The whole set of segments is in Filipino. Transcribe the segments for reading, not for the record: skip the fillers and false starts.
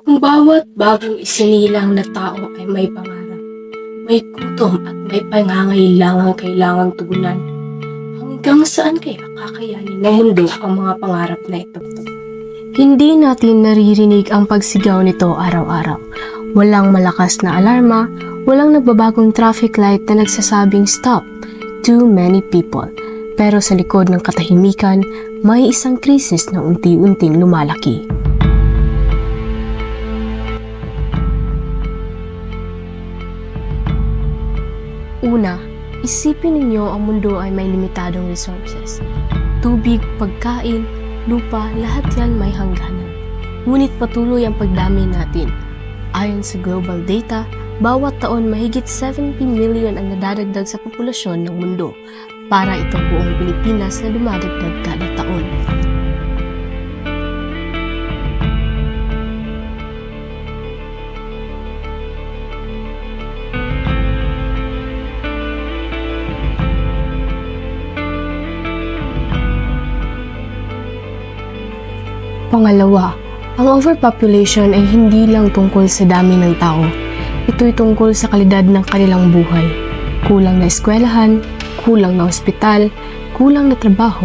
Kung bawat bagong isinilang na tao ay may pangarap, may gutom at may pangangailangang kailangang tugunan, hanggang saan kaya kakayanin ng mundo ang mga pangarap na ito? Hindi natin naririnig ang pagsigaw nito araw-araw. Walang malakas na alarma, walang nagbabagong traffic light na nagsasabing stop, too many people. Pero sa likod ng katahimikan, may isang krisis na unti-unting lumalaki. Una, isipin ninyo ang mundo ay may limitadong resources. Tubig, pagkain, lupa, lahat yan may hangganan. Ngunit patuloy ang pagdami natin. Ayon sa global data, bawat taon mahigit 70 million ang nadadagdag sa populasyon ng mundo, para itong buong Pilipinas na dumadagdag kada taon. Pangalawa, ang overpopulation ay hindi lang tungkol sa dami ng tao. Ito'y tungkol sa kalidad ng kanilang buhay. Kulang na eskwelahan, kulang na ospital, kulang na trabaho.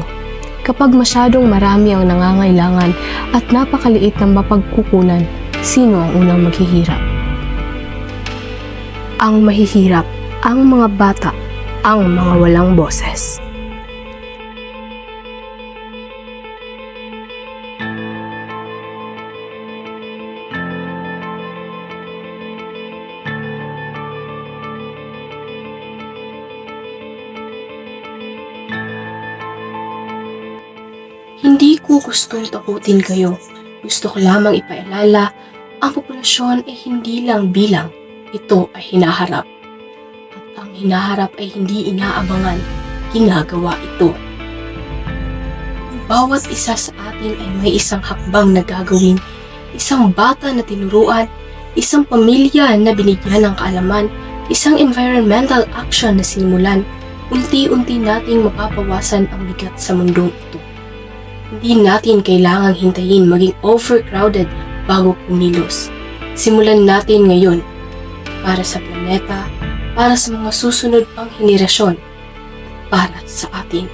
Kapag masyadong marami ang nangangailangan at napakaliit ng mapagkukunan, sino ang unang maghihirap? Ang mahihirap, ang mga bata, ang mga walang boses. Hindi ko gustong takutin kayo. Gusto ko lamang ipaalala, ang populasyon ay hindi lang bilang, ito ay hinaharap. At ang hinaharap ay hindi inaabangan, ginagawa ito. Kung bawat isa sa atin ay may isang hakbang na gagawin, isang bata na tinuruan, isang pamilya na binigyan ng kaalaman, isang environmental action na sinimulan, unti-unti nating mapapawasan ang bigat sa mundong ito. Hindi natin kailangang hintayin maging overcrowded bago kumilos. Simulan natin ngayon para sa planeta, para sa mga susunod pang henerasyon, para sa atin.